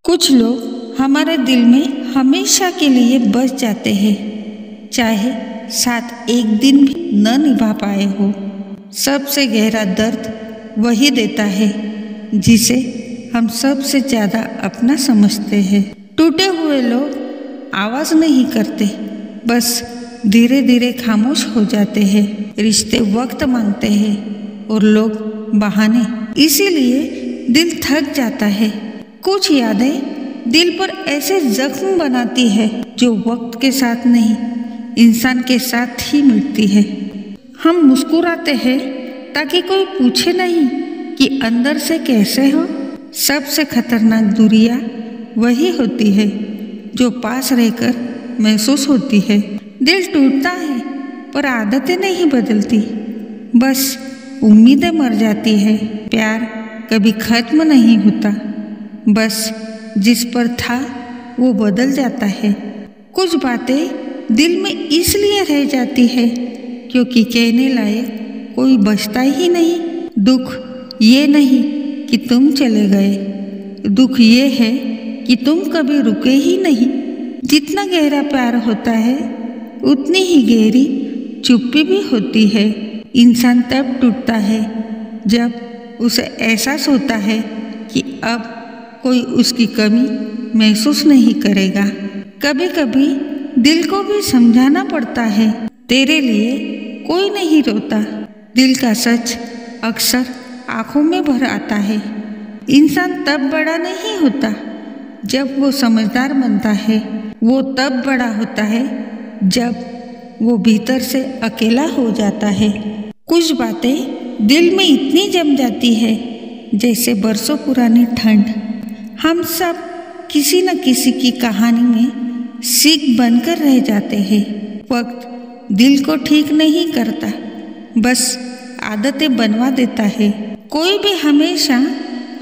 कुछ लोग हमारे दिल में हमेशा के लिए बस जाते हैं, चाहे साथ एक दिन भी न निभा पाए हो। सबसे गहरा दर्द वही देता है जिसे हम सबसे ज़्यादा अपना समझते हैं। टूटे हुए लोग आवाज़ नहीं करते, बस धीरे धीरे खामोश हो जाते हैं। रिश्ते वक्त मांगते हैं और लोग बहाने, इसीलिए दिल थक जाता है। कुछ यादें दिल पर ऐसे जख्म बनाती है जो वक्त के साथ नहीं, इंसान के साथ ही मिटती है। हम मुस्कुराते हैं ताकि कोई पूछे नहीं कि अंदर से कैसे हो। सबसे खतरनाक दूरियां वही होती है जो पास रहकर महसूस होती है। दिल टूटता है पर आदतें नहीं बदलती, बस उम्मीदें मर जाती है। प्यार कभी खत्म नहीं होता, बस जिस पर था वो बदल जाता है। कुछ बातें दिल में इसलिए रह जाती है क्योंकि कहने लायक कोई बचता ही नहीं। दुख ये नहीं कि तुम चले गए, दुख ये है कि तुम कभी रुके ही नहीं। जितना गहरा प्यार होता है उतनी ही गहरी चुप्पी भी होती है। इंसान तब टूटता है जब उसे एहसास होता है कि अब कोई उसकी कमी महसूस नहीं करेगा। कभी कभी दिल को भी समझाना पड़ता है, तेरे लिए कोई नहीं रोता। दिल का सच अक्सर आंखों में भर आता है। इंसान तब बड़ा नहीं होता जब वो समझदार बनता है, वो तब बड़ा होता है जब वो भीतर से अकेला हो जाता है। कुछ बातें दिल में इतनी जम जाती है जैसे बरसों पुरानी ठंड। हम सब किसी न किसी की कहानी में सीख बनकर रह जाते हैं। वक्त दिल को ठीक नहीं करता, बस आदतें बनवा देता है। कोई भी हमेशा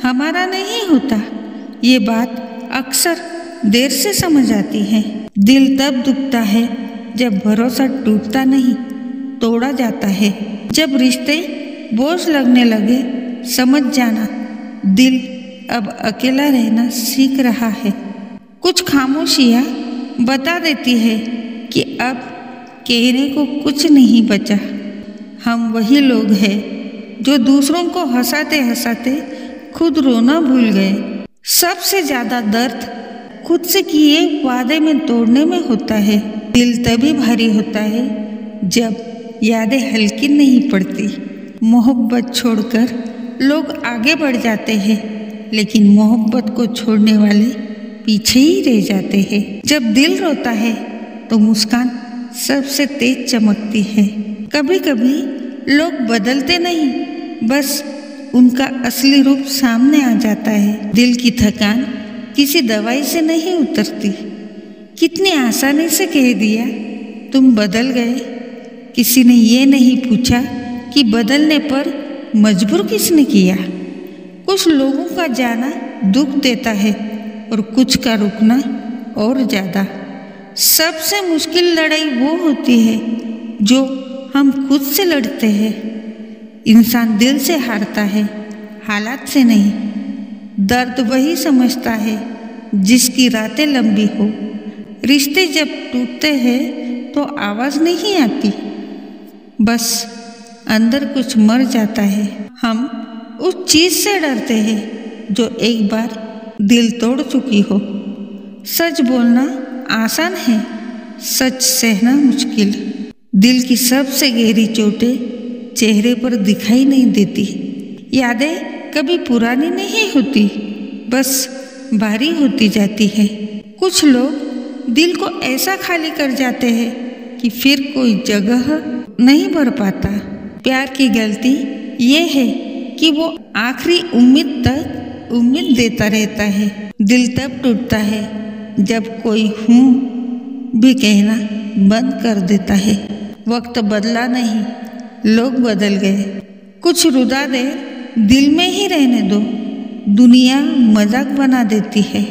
हमारा नहीं होता, ये बात अक्सर देर से समझ आती है। दिल तब दुखता है जब भरोसा टूटता नहीं, तोड़ा जाता है। जब रिश्ते बोझ लगने लगे, समझ जाना दिल अब अकेला रहना सीख रहा है। कुछ खामोशियाँ बता देती है कि अब कहने को कुछ नहीं बचा। हम वही लोग हैं जो दूसरों को हंसाते हंसाते खुद रोना भूल गए। सबसे ज़्यादा दर्द खुद से किए वादे में तोड़ने में होता है। दिल तभी भारी होता है जब यादें हल्की नहीं पड़ती। मोहब्बत छोड़कर लोग आगे बढ़ जाते हैं, लेकिन मोहब्बत को छोड़ने वाले पीछे ही रह जाते हैं। जब दिल रोता है तो मुस्कान सबसे तेज चमकती है। कभी कभी लोग बदलते नहीं, बस उनका असली रूप सामने आ जाता है। दिल की थकान किसी दवाई से नहीं उतरती। कितनी आसानी से कह दिया तुम बदल गए, किसी ने ये नहीं पूछा कि बदलने पर मजबूर किसने किया। कुछ लोगों का जाना दुख देता है और कुछ का रुकना और ज़्यादा। सबसे मुश्किल लड़ाई वो होती है जो हम खुद से लड़ते हैं। इंसान दिल से हारता है, हालात से नहीं। दर्द वही समझता है जिसकी रातें लंबी हो। रिश्ते जब टूटते हैं तो आवाज़ नहीं आती, बस अंदर कुछ मर जाता है। हम उस चीज़ से डरते हैं जो एक बार दिल तोड़ चुकी हो। सच बोलना आसान है, सच सहना मुश्किल। दिल की सबसे गहरी चोटें चेहरे पर दिखाई नहीं देती। यादें कभी पुरानी नहीं होती, बस भारी होती जाती है। कुछ लोग दिल को ऐसा खाली कर जाते हैं कि फिर कोई जगह नहीं भर पाता। प्यार की गलती ये है कि वो आखिरी उम्मीद तक उम्मीद देता रहता है। दिल तब टूटता है जब कोई हूँ भी कहना बंद कर देता है। वक्त बदला नहीं, लोग बदल गए। कुछ रुला दे, दिल में ही रहने दो, दुनिया मजाक बना देती है।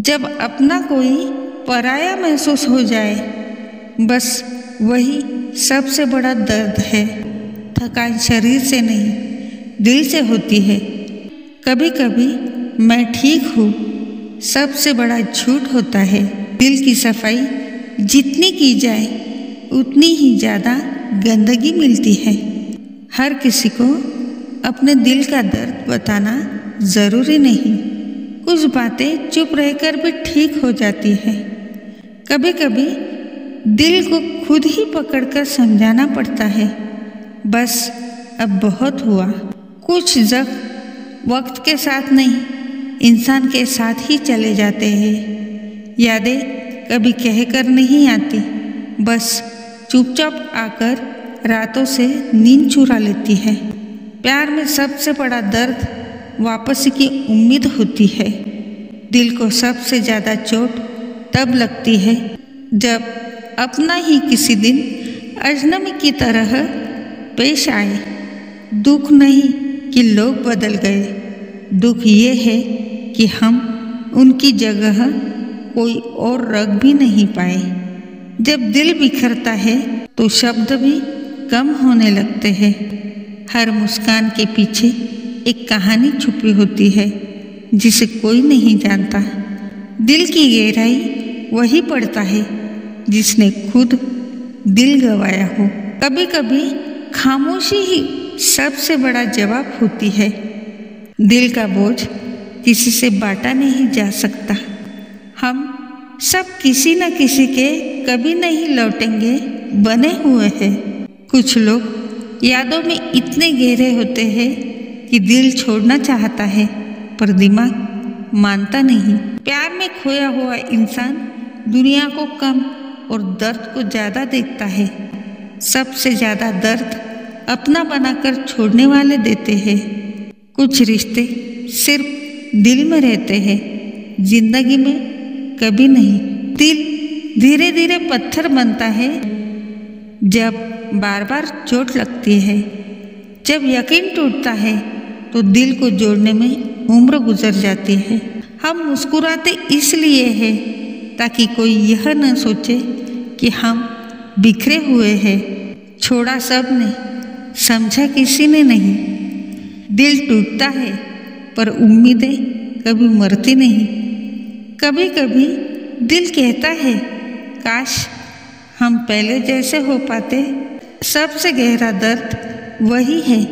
जब अपना कोई पराया महसूस हो जाए, बस वही सबसे बड़ा दर्द है। थकान शरीर से नहीं, दिल से होती है। कभी कभी मैं ठीक हूँ सबसे बड़ा झूठ होता है। दिल की सफाई जितनी की जाए उतनी ही ज़्यादा गंदगी मिलती है। हर किसी को अपने दिल का दर्द बताना ज़रूरी नहीं। कुछ बातें चुप रहकर भी ठीक हो जाती हैं। कभी कभी दिल को खुद ही पकड़कर समझाना पड़ता है, बस अब बहुत हुआ। कुछ जख्म वक्त के साथ नहीं, इंसान के साथ ही चले जाते हैं। यादें कभी कहकर नहीं आती, बस चुपचाप आकर रातों से नींद चुरा लेती है। प्यार में सबसे बड़ा दर्द वापसी की उम्मीद होती है। दिल को सबसे ज़्यादा चोट तब लगती है जब अपना ही किसी दिन अजनबी की तरह पेश आए। दुख नहीं कि लोग बदल गए, दुख ये है कि हम उनकी जगह कोई और रख भी नहीं पाए। जब दिल बिखरता है तो शब्द भी कम होने लगते हैं। हर मुस्कान के पीछे एक कहानी छुपी होती है जिसे कोई नहीं जानता। दिल की गहराई वही पड़ता है जिसने खुद दिल गंवाया हो। कभी कभी खामोशी ही सबसे बड़ा जवाब होती है। दिल का बोझ किसी से बांटा नहीं जा सकता। हम सब किसी न किसी के कभी नहीं लौटेंगे बने हुए हैं। कुछ लोग यादों में इतने गहरे होते हैं कि दिल छोड़ना चाहता है पर दिमाग मानता नहीं। प्यार में खोया हुआ इंसान दुनिया को कम और दर्द को ज़्यादा देखता है। सबसे ज़्यादा दर्द अपना बनाकर छोड़ने वाले देते हैं। कुछ रिश्ते सिर्फ दिल में रहते हैं, जिंदगी में कभी नहीं। दिल धीरे धीरे पत्थर बनता है जब बार बार चोट लगती है। जब यकीन टूटता है तो दिल को जोड़ने में उम्र गुजर जाती है। हम मुस्कुराते इसलिए हैं ताकि कोई यह न सोचे कि हम बिखरे हुए हैं। छोड़ा सब ने, समझा किसी ने नहीं। दिल टूटता है पर उम्मीदें कभी मरती नहीं। कभी कभी दिल कहता है काश हम पहले जैसे हो पाते। सबसे गहरा दर्द वही है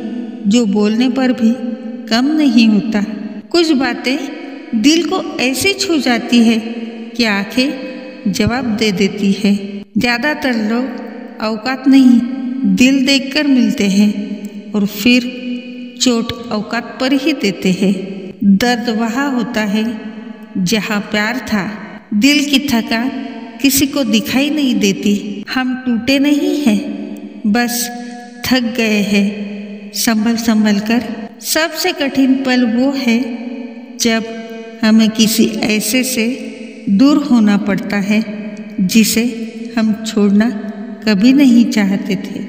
जो बोलने पर भी कम नहीं होता। कुछ बातें दिल को ऐसे छू जाती है कि आंखें जवाब दे देती है। ज़्यादातर लोग औकात नहीं दिल देखकर मिलते हैं और फिर चोट औकात पर ही देते हैं। दर्द वहाँ होता है जहाँ प्यार था। दिल की थकान किसी को दिखाई नहीं देती। हम टूटे नहीं हैं, बस थक गए हैं संभल संभल कर। सबसे कठिन पल वो है जब हमें किसी ऐसे से दूर होना पड़ता है जिसे हम छोड़ना कभी नहीं चाहते थे।